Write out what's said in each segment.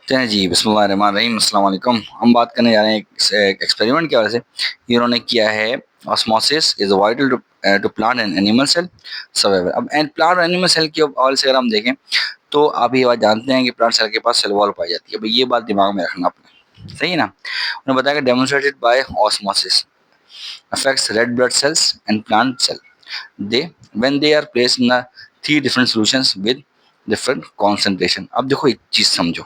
चलें जी, बिस्मिल्लाहिर्रहमानिर्रहीम, अस्सलाम वालेकुम। हम बात करने जा रहे हैं एक एक्सपेरिमेंट की वजह से। इन्होंने किया है osmosis is vital to plant and animal cell survival. अब एंड प्लांट और एनिमल सेल की हवाले से अगर हम देखें तो आप ये बात जानते हैं कि प्लांट सेल के पास सेल वॉल पाई जाती है। अब ये बात दिमाग में रखना आपने, सही है ना? उन्होंने बताया कि demonstrated by osmosis affects red blood cells and plant cell. They when they are placed in the three different solutions with different concentration. अब देखो एक चीज समझो,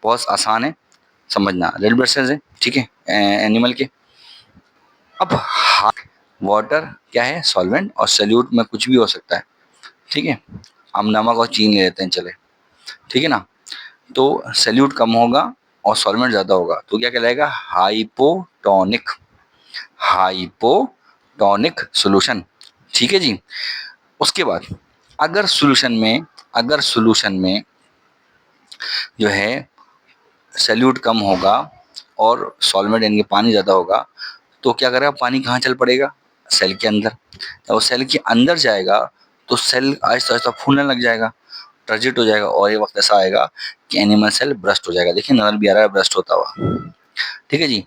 बहुत आसान है समझना। रेड ब्लड सेल्स है, ठीक है, एनिमल के। अब वाटर क्या है? सॉल्वेंट, और सल्यूट में कुछ भी हो सकता है, ठीक है। हम नमक और चीनी ले लेते हैं, चले, ठीक है ना। तो सल्यूट कम होगा और सॉल्वेंट ज्यादा होगा तो क्या कहलाएगा? हाइपोटोनिक। हाइपोटोनिक सॉल्यूशन, ठीक है जी। उसके बाद अगर सॉल्यूशन में जो है सल्यूट कम होगा और सॉल्वेंट यानी कि पानी ज़्यादा होगा तो क्या करेगा? पानी कहाँ चल पड़ेगा? सेल के अंदर। जब वो सेल के अंदर जाएगा तो सेल आहिस्ता आहिस्ता फूलने लग जाएगा, टर्जिट हो जाएगा, और ये वक्त ऐसा आएगा कि एनिमल सेल ब्रस्ट हो जाएगा। देखिए नजर भी आ रहा है ब्रस्ट होता हुआ, ठीक है जी।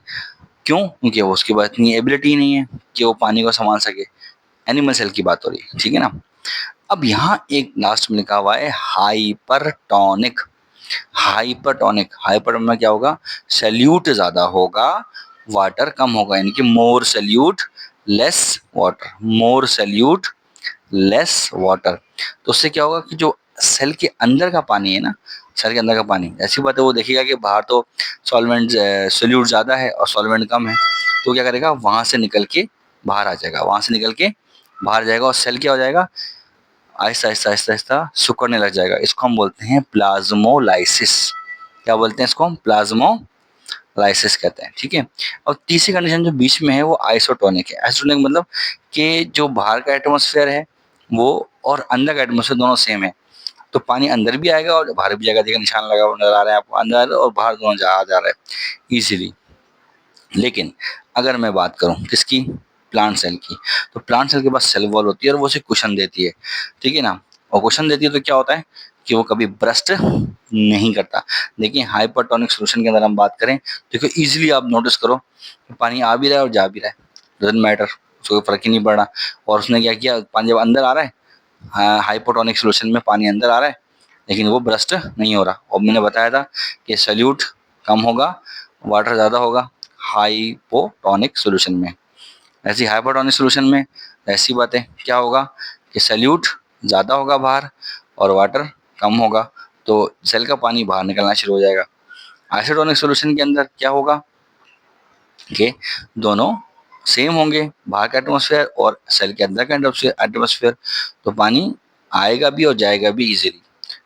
क्यों? क्योंकि वो उसके पास इतनी एबिलिटी नहीं है कि वो पानी को संभाल सके। एनिमल सेल की बात हो रही है, ठीक है ना। अब यहाँ एक लास्ट में लिखा हुआ है हाइपरटोनिक। हाइपरटोनिक, हाइपर में क्या होगा? सल्यूट ज्यादा होगा, वाटर कम होगा, यानी कि मोर सल्यूट लेस वाटर, मोर सल्यूट लेस वाटर। तो उससे क्या होगा कि जो सेल के अंदर का पानी है ना, सेल के अंदर का पानी, ऐसी बात है, वो देखेगा कि बाहर तो सॉल्वेंट सल्यूट ज्यादा है और सॉल्वेंट कम है, तो क्या करेगा? वहां से निकल के बाहर आ जाएगा, वहां से निकल के बाहर जाएगा और सेल क्या हो जाएगा? आहिस्ता आहिस्ता आहिस्ता आहिस्ता सिकुड़ने लग जाएगा। इसको हम बोलते हैं प्लाज्मोलाइसिस। क्या बोलते हैं इसको? हम प्लाज्मोलाइसिस कहते हैं, ठीक है। और तीसरी कंडीशन जो बीच में है वो आइसोटोनिक है। आइसोटोनिक मतलब कि जो बाहर का एटमॉस्फेयर है वो और अंदर का एटमॉस्फेयर दोनों सेम है, तो पानी अंदर भी आएगा और बाहर भी जाएगा। देखिए निशान लगा हुआ नजर आ रहा है आपको, अंदर और बाहर दोनों जा रहा है इजीली। लेकिन अगर मैं बात करूं किसकी? प्लांट सेल की, तो प्लांट सेल के पास सेल वॉल होती है और वो उसे कुशन देती है, ठीक है ना। और कुशन देती है तो क्या होता है कि वो कभी ब्रस्ट नहीं करता। देखिए हाइपरटोनिक सॉल्यूशन के अंदर हम बात करें, देखो इजीली आप नोटिस करो कि पानी आ भी रहा है और जा भी रहा है, डजंट मैटर, उसको कोई फर्क ही नहीं पड़ रहा। और उसने क्या किया? पानी जब अंदर आ रहा है, हाँ, हाइपोटोनिक सॉल्यूशन में पानी अंदर आ रहा है लेकिन वो ब्रस्ट नहीं हो रहा। और मैंने बताया था कि सल्यूट कम होगा, वाटर ज़्यादा होगा हाइपोटोनिक सॉल्यूशन में। ऐसी हाइपोटोनिक सॉल्यूशन में ऐसी बातें क्या होगा कि सल्यूट ज़्यादा होगा बाहर और वाटर कम होगा, तो सेल का पानी बाहर निकलना शुरू हो जाएगा। आइसोटोनिक सॉल्यूशन के अंदर क्या होगा कि दोनों सेम होंगे, बाहर का एटमॉस्फेयर और सेल के अंदर का एटमॉस्फेयर, तो पानी आएगा भी और जाएगा भी इजीली,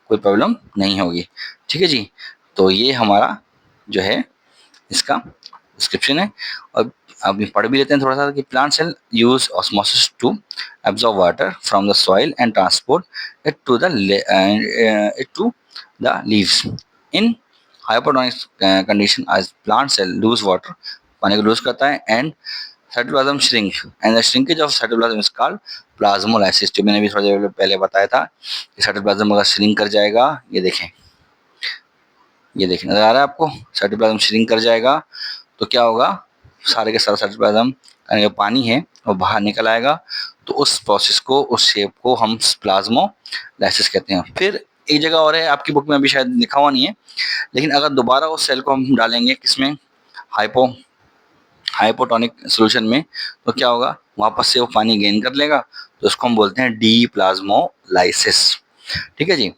कोई प्रॉब्लम नहीं होगी, ठीक है जी। तो ये हमारा जो है इसका डिस्क्रिप्शन है। और अभी पढ़ भी लेते हैं थोड़ा सा कि plant cell use osmosis to absorb water from the soil and transport it to the leaves in hypotonic condition as plant cell lose water, पानी को लूज करता है, and cytoplasm shrink and the shrinkage of cytoplasm is called plasmolysis. जो मैंने भी थोड़ी देर पहले बताया था कि साइटोप्लाज्म अगर श्रिंक कर जाएगा, ये देखें, ये देखें नजर आ रहा है आपको, साइटोप्लाज्म श्रिंक कर जाएगा तो क्या होगा? सारे के सारा साइटोप्लाज्म यानी जो पानी है वो बाहर निकल आएगा। तो उस प्रोसेस को, उस शेप को हम प्लाज्मोलाइसिस कहते हैं। फिर एक जगह और है, आपकी बुक में अभी शायद लिखा हुआ नहीं है, लेकिन अगर दोबारा उस सेल को हम डालेंगे किसमें? हाइपो हाइपोटोनिक सॉल्यूशन में, तो क्या होगा? वापस से वो पानी गेन कर लेगा, तो उसको हम बोलते हैं डी प्लाज्मोलाइसिस, ठीक है जी।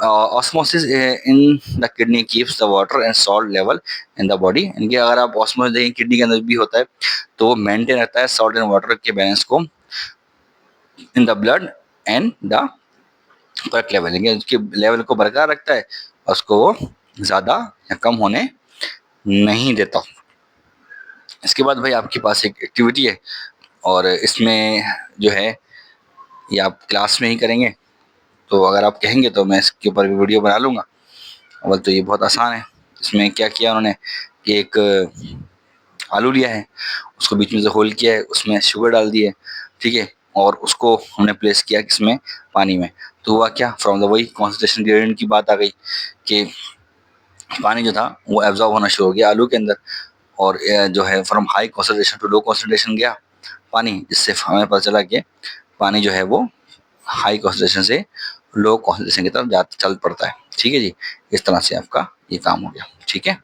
Osmosis in the kidney keeps the water and salt level in the body, इनके अगर आप ऑस्मोसिस देखें किडनी के अंदर भी होता है, तो वो मेंटेन रखता है सॉल्ट एंड वाटर के बैलेंस को in the blood and the correct level, उसके लेवल को बरकरार रखता है और उसको वो ज़्यादा या कम होने नहीं देता। इसके बाद भाई आपके पास एक एक्टिविटी है और इसमें जो है ये आप क्लास में ही करेंगे, तो अगर आप कहेंगे तो मैं इसके ऊपर भी वीडियो बना लूँगा। अव्वल तो ये बहुत आसान है। इसमें क्या किया उन्होंने कि एक आलू लिया है, उसको बीच में से होल किया है, उसमें शुगर डाल दी है, ठीक है, और उसको हमने प्लेस किया किसमें? पानी में। तो हुआ क्या? फ्रॉम द वही कॉन्सेंट्रेशन ग्रेडियंट की बात आ गई कि पानी जो था वो एब्जॉर्ब होना शुरू हो गया आलू के अंदर, और जो है from high concentration to low concentration गया पानी, जिससे हमें पता चला कि पानी जो है वो हाई कॉन्सेंट्रेशन से लो कॉन्सेंट्रेशन की तरफ जा चल पड़ता है। ठीक है जी, इस तरह से आपका ये काम हो गया। ठीक है,